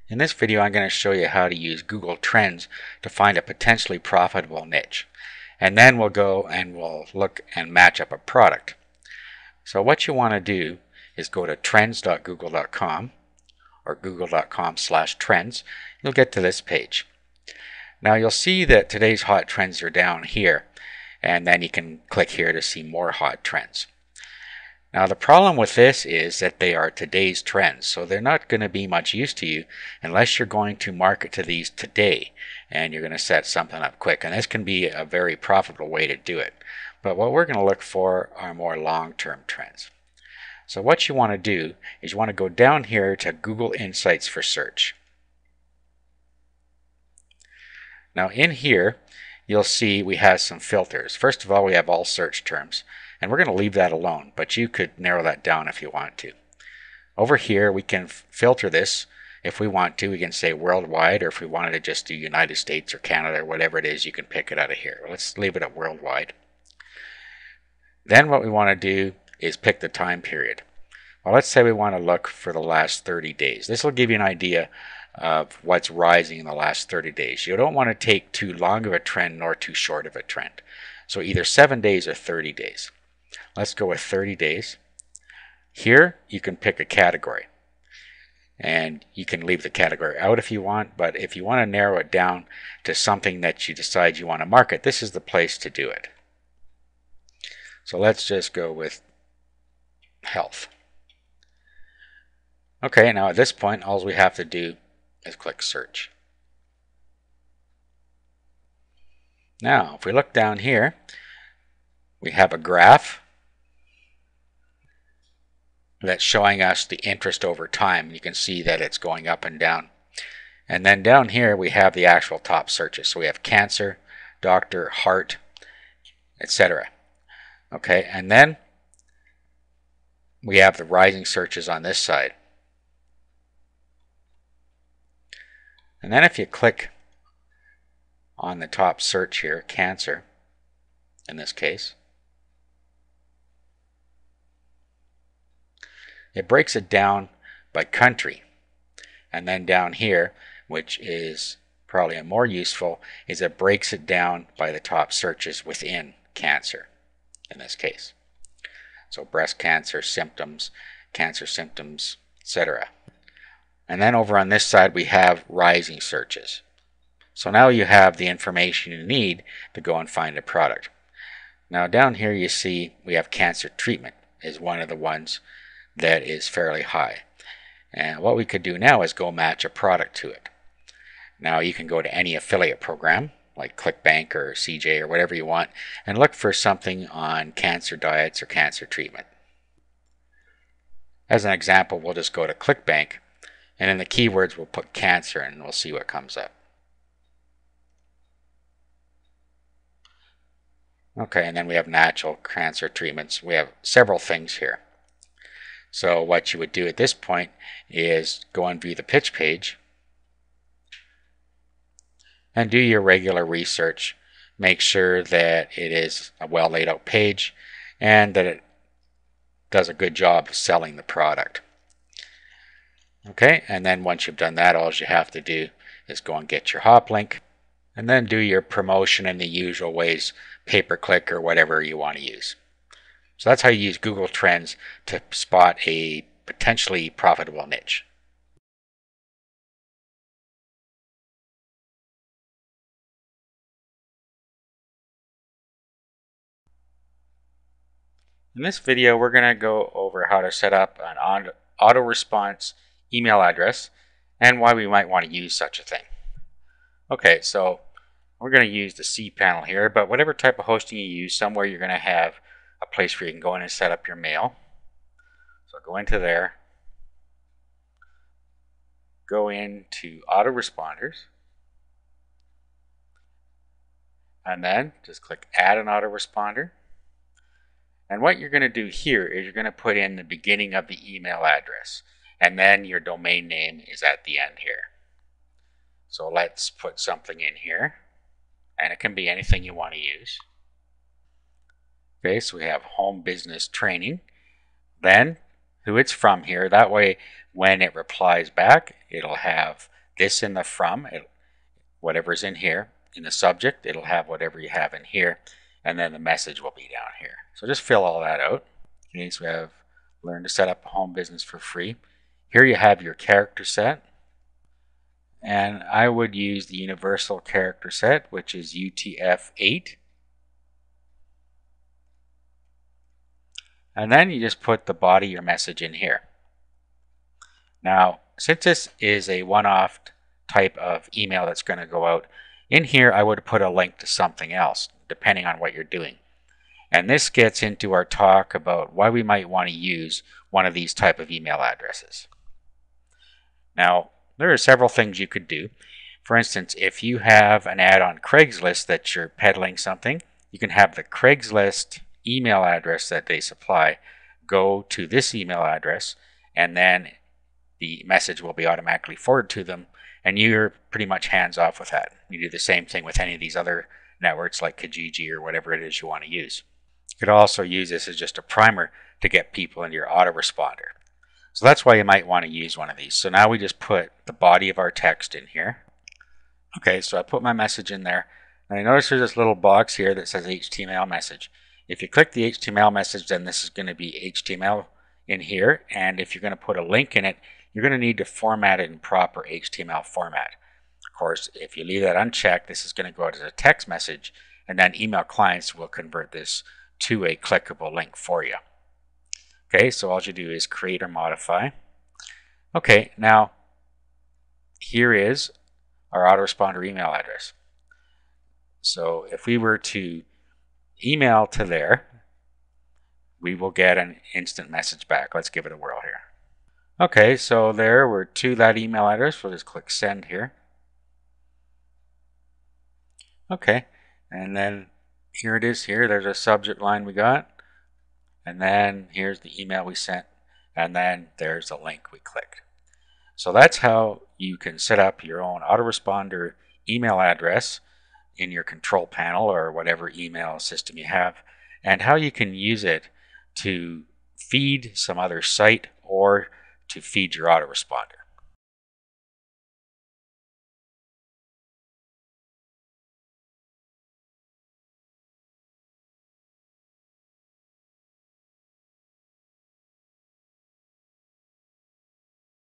In this video, I'm going to show you how to use Google Trends to find a potentially profitable niche. And then we'll go and we'll look and match up a product. So what you want to do is go to trends.google.com or google.com/trends. You'll get to this page. Now you'll see that today's hot trends are down here, and then you can click here to see more hot trends. Now the problem with this is that they are today's trends, so they're not going to be much use to you unless you're going to market to these today and you're going to set something up quick, and this can be a very profitable way to do it. But what we're going to look for are more long-term trends. So what you want to do is you want to go down here to Google Insights for search. Now in here you'll see we have some filters. First of all, we have all search terms. And we're going to leave that alone, but you could narrow that down if you want to. Over here, we can filter this if we want to. We can say worldwide, or if we wanted to just do United States or Canada or whatever it is, you can pick it out of here. Let's leave it at worldwide. Then what we want to do is pick the time period. Well, let's say we want to look for the last 30 days. This will give you an idea of what's rising in the last 30 days. You don't want to take too long of a trend nor too short of a trend. So either 7 days or 30 days. Let's go with 30 days. Here you can pick a category, and you can leave the category out if you want, but if you want to narrow it down to something that you decide you want to market, this is the place to do it. So let's just go with health. Okay, now at this point all we have to do is click search. Now if we look down here, we have a graph that's showing us the interest over time. You can see that it's going up and down. And then down here we have the actual top searches. So we have cancer, doctor, heart, etc. Okay, and then we have the rising searches on this side. And then if you click on the top search here, cancer in this case, it breaks it down by country. And then down here, which is probably more useful, is it breaks it down by the top searches within cancer in this case. So breast cancer symptoms, etc. And then over on this side we have rising searches. So now you have the information you need to go and find a product. Now down here you see we have cancer treatment is one of the ones that is fairly high. And what we could do now is go match a product to it. Now you can go to any affiliate program like ClickBank or CJ or whatever you want and look for something on cancer diets or cancer treatment. As an example, we'll just go to ClickBank, and in the keywords we'll put cancer and we'll see what comes up. Okay, and then we have natural cancer treatments. We have several things here. So what you would do at this point is go and view the pitch page and do your regular research. Make sure that it is a well laid out page and that it does a good job of selling the product. Okay, and then once you've done that, all you have to do is go and get your hop link and then do your promotion in the usual ways, pay-per-click or whatever you want to use. So that's how you use Google Trends to spot a potentially profitable niche. In this video, we're going to go over how to set up an auto-response email address and why we might want to use such a thing. Okay, so we're going to use the cPanel here, but whatever type of hosting you use, somewhere you're going to have a place where you can go in and set up your mail. So go into there, go into autoresponders, and then just click add an autoresponder. And what you're going to do here is you're going to put in the beginning of the email address, and then your domain name is at the end here. So let's put something in here, and it can be anything you want to use. Okay, so we have home business training, then who it's from here. That way when it replies back, it'll have this in the from, whatever's in here. In the subject, it'll have whatever you have in here, and then the message will be down here. So just fill all that out. Okay, so we have learn to set up a home business for free. Here you have your character set, and I would use the universal character set, which is UTF-8. And then you just put the body of your message in here. Now, since this is a one-off type of email that's going to go out, in here I would put a link to something else, depending on what you're doing. And this gets into our talk about why we might want to use one of these type of email addresses. Now, there are several things you could do. For instance, if you have an ad on Craigslist that you're peddling something, you can have the Craigslist email address that they supply go to this email address, and then the message will be automatically forwarded to them, and you're pretty much hands off with that. You do the same thing with any of these other networks like Kijiji or whatever it is you want to use. You could also use this as just a primer to get people into your autoresponder. So that's why you might want to use one of these. So now we just put the body of our text in here. Okay, so I put my message in there. Now you notice there's this little box here that says HTML message. If you click the HTML message, then this is going to be HTML in here. And if you're going to put a link in it, you're going to need to format it in proper HTML format. Of course, if you leave that unchecked, this is going to go out as a text message, and then email clients will convert this to a clickable link for you. Okay, so all you do is create or modify. Okay, now here is our autoresponder email address. So if we were to email to there, we will get an instant message back. Let's give it a whirl here. Okay, so there we're to that email address. We'll just click send here. Okay, and then here it is here. There's a subject line we got. And then here's the email we sent. And then there's the link we clicked. So that's how you can set up your own autoresponder email address in your control panel or whatever email system you have, and how you can use it to feed some other site or to feed your autoresponder.